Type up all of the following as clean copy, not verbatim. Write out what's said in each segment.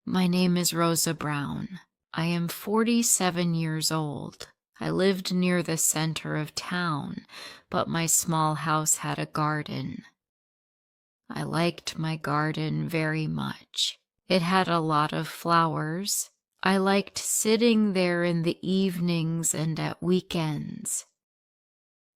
My name is Rosa Brown. I am 47 years old. I lived near the center of town, but my small house had a garden. I liked my garden very much. It had a lot of flowers. I liked sitting there in the evenings and at weekends.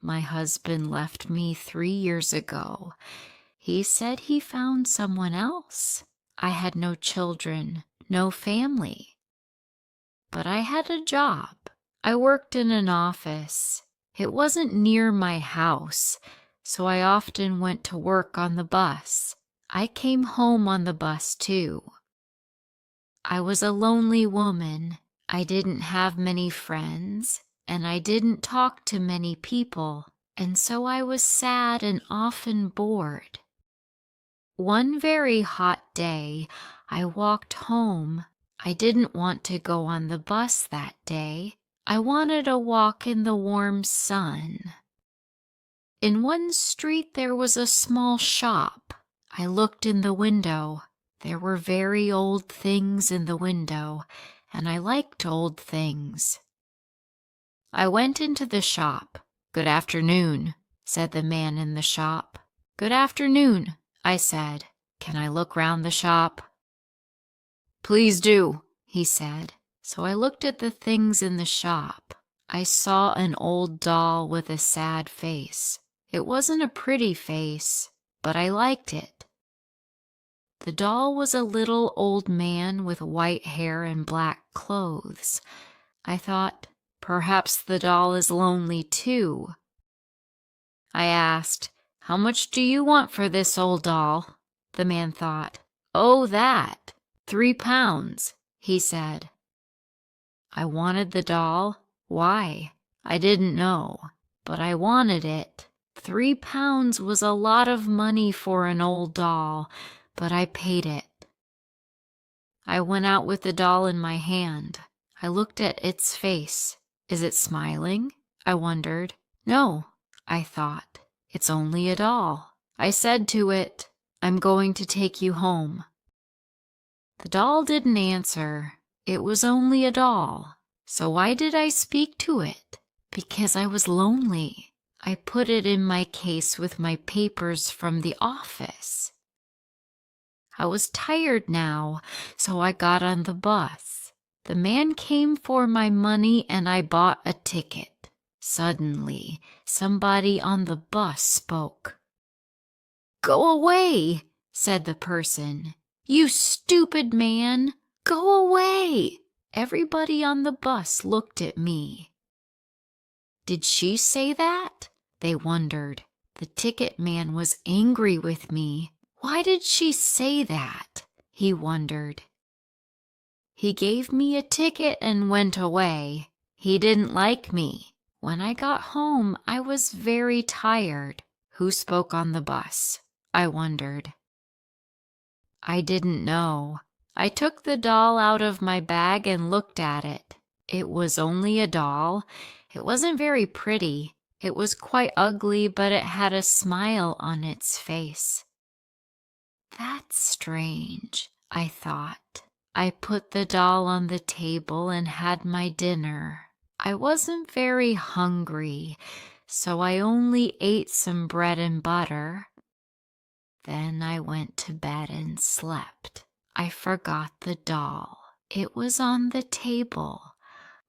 My husband left me 3 years ago. He said he found someone else. I had no children, no family. But I had a job. I worked in an office. It wasn't near my house, so I often went to work on the bus. I came home on the bus too. I was a lonely woman. I didn't have many friends, and I didn't talk to many people, and so I was sad and often bored. One very hot day, I walked home. I didn't want to go on the bus that day. I wanted a walk in the warm sun. In one street there was a small shop. I looked in the window. There were very old things in the window, and I liked old things. I went into the shop. "Good afternoon," said the man in the shop. "Good afternoon," I said. "Can I look round the shop?" "Please do," he said. So I looked at the things in the shop. I saw an old doll with a sad face. It wasn't a pretty face, but I liked it. The doll was a little old man with white hair and black clothes. I thought, perhaps the doll is lonely too. I asked, "How much do you want for this old doll?" The man thought, "Oh, that, £3, he said. I wanted the doll. Why? I didn't know, but I wanted it. £3 was a lot of money for an old doll, but I paid it. I went out with the doll in my hand. I looked at its face. Is it smiling? I wondered. No, I thought. It's only a doll. I said to it, "I'm going to take you home." The doll didn't answer. It was only a doll. So why did I speak to it? Because I was lonely. I put it in my case with my papers from the office. I was tired now, so I got on the bus. The man came for my money and I bought a ticket. Suddenly, somebody on the bus spoke. "Go away," said the person. "You stupid man! Go away!" Everybody on the bus looked at me. Did she say that? They wondered. The ticket man was angry with me. Why did she say that? He wondered. He gave me a ticket and went away. He didn't like me. When I got home, I was very tired. Who spoke on the bus? I wondered. I didn't know. I took the doll out of my bag and looked at it. It was only a doll. It wasn't very pretty. It was quite ugly, but it had a smile on its face. That's strange, I thought. I put the doll on the table and had my dinner. I wasn't very hungry, so I only ate some bread and butter. Then I went to bed and slept. I forgot the doll. It was on the table.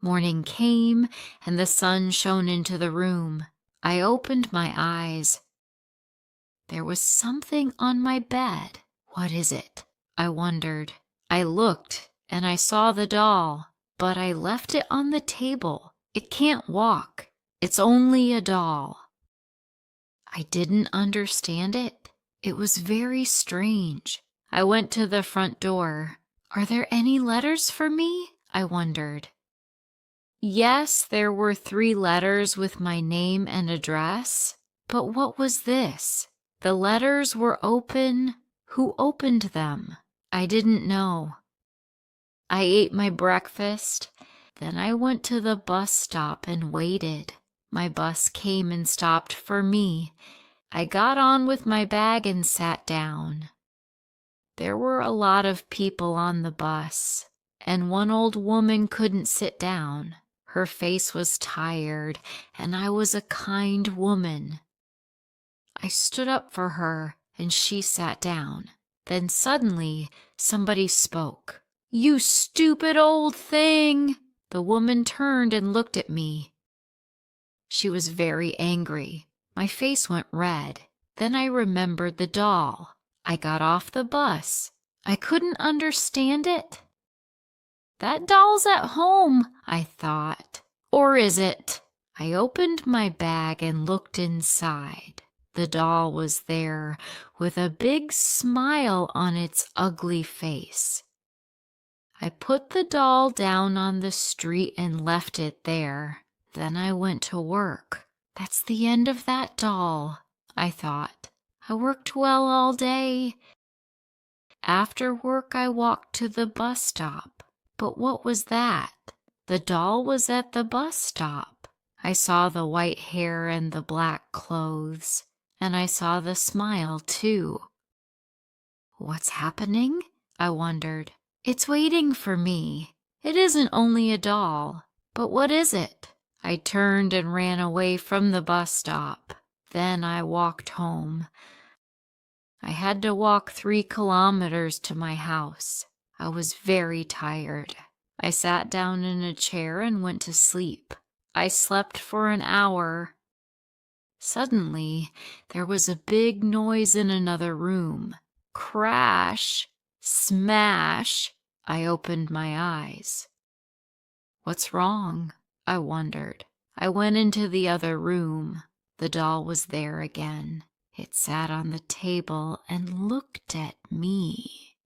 Morning came, and the sun shone into the room. I opened my eyes. There was something on my bed. What is it? I wondered. I looked, and I saw the doll, but I left it on the table. It can't walk. It's only a doll. I didn't understand it. It was very strange. I went to the front door. Are there any letters for me? I wondered. Yes, there were 3 letters with my name and address. But what was this? The letters were open. Who opened them? I didn't know. I ate my breakfast. Then I went to the bus stop and waited. My bus came and stopped for me. I got on with my bag and sat down. There were a lot of people on the bus, and one old woman couldn't sit down. Her face was tired, and I was a kind woman. I stood up for her, and she sat down. Then suddenly somebody spoke. "You stupid old thing!" The woman turned and looked at me. She was very angry. My face went red. Then I remembered the doll. I got off the bus. I couldn't understand it. That doll's at home, I thought. Or is it? I opened my bag and looked inside. The doll was there with a big smile on its ugly face. I put the doll down on the street and left it there. Then I went to work. That's the end of that doll, I thought. I worked well all day. After work, I walked to the bus stop. But what was that? The doll was at the bus stop. I saw the white hair and the black clothes, and I saw the smile, too. What's happening? I wondered. It's waiting for me. It isn't only a doll. But what is it? I turned and ran away from the bus stop. Then I walked home. I had to walk 3 kilometers to my house. I was very tired. I sat down in a chair and went to sleep. I slept for an hour. Suddenly, there was a big noise in another room. Crash! Smash! I opened my eyes. What's wrong? I wondered. I went into the other room. The doll was there again. It sat on the table and looked at me.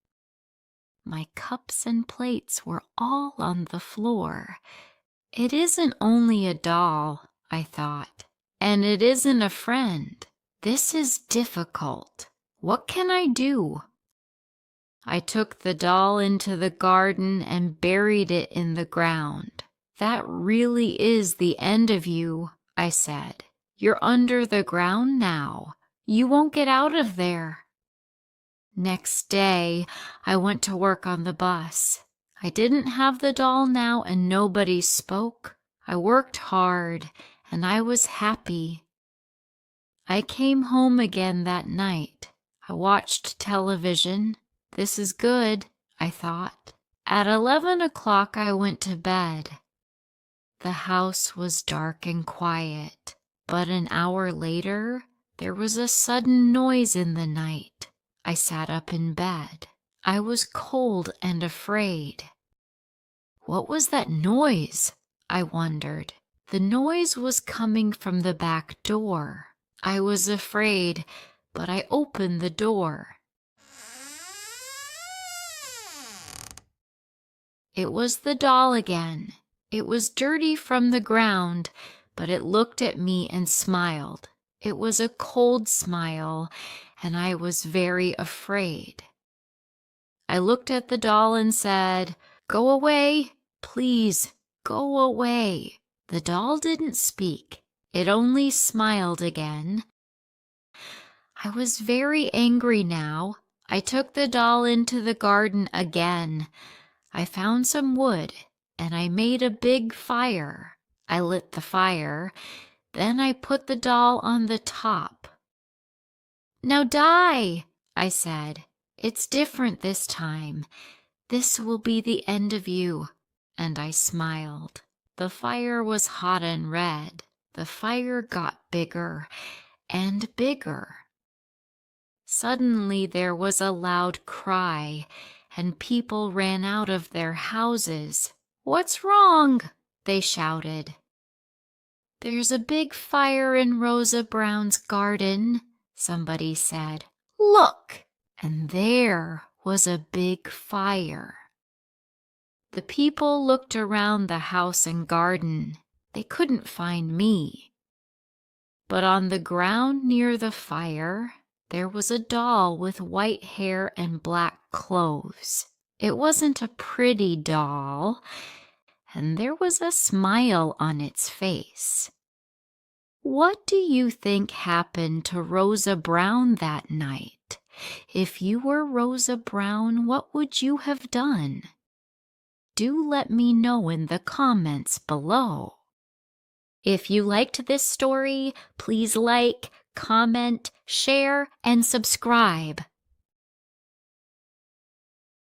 My cups and plates were all on the floor. It isn't only a doll, I thought, and it isn't a friend. This is difficult. What can I do? I took the doll into the garden and buried it in the ground. That really is the end of you, I said. You're under the ground now. You won't get out of there. Next day, I went to work on the bus. I didn't have the doll now, and nobody spoke. I worked hard, and I was happy. I came home again that night. I watched television. This is good, I thought. At 11 o'clock, I went to bed. The house was dark and quiet, but an hour later, there was a sudden noise in the night. I sat up in bed. I was cold and afraid. What was that noise? I wondered. The noise was coming from the back door. I was afraid, but I opened the door. It was the doll again. It was dirty from the ground, but it looked at me and smiled. It was a cold smile, and I was very afraid. I looked at the doll and said, "Go away, please, go away." The doll didn't speak. It only smiled again. I was very angry now. I took the doll into the garden again. I found some wood, and I made a big fire. I lit the fire. Then I put the doll on the top. "Now die," I said. "It's different this time. This will be the end of you." And I smiled. The fire was hot and red. The fire got bigger and bigger. Suddenly there was a loud cry, and people ran out of their houses. "What's wrong?" they shouted. "There's a big fire in Rosa Brown's garden," somebody said. "Look!" And there was a big fire. The people looked around the house and garden. They couldn't find me. But on the ground near the fire, there was a doll with white hair and black clothes. It wasn't a pretty doll, and there was a smile on its face. What do you think happened to Rosa Brown that night? If you were Rosa Brown, what would you have done? Do let me know in the comments below. If you liked this story, please like, comment, share, and subscribe.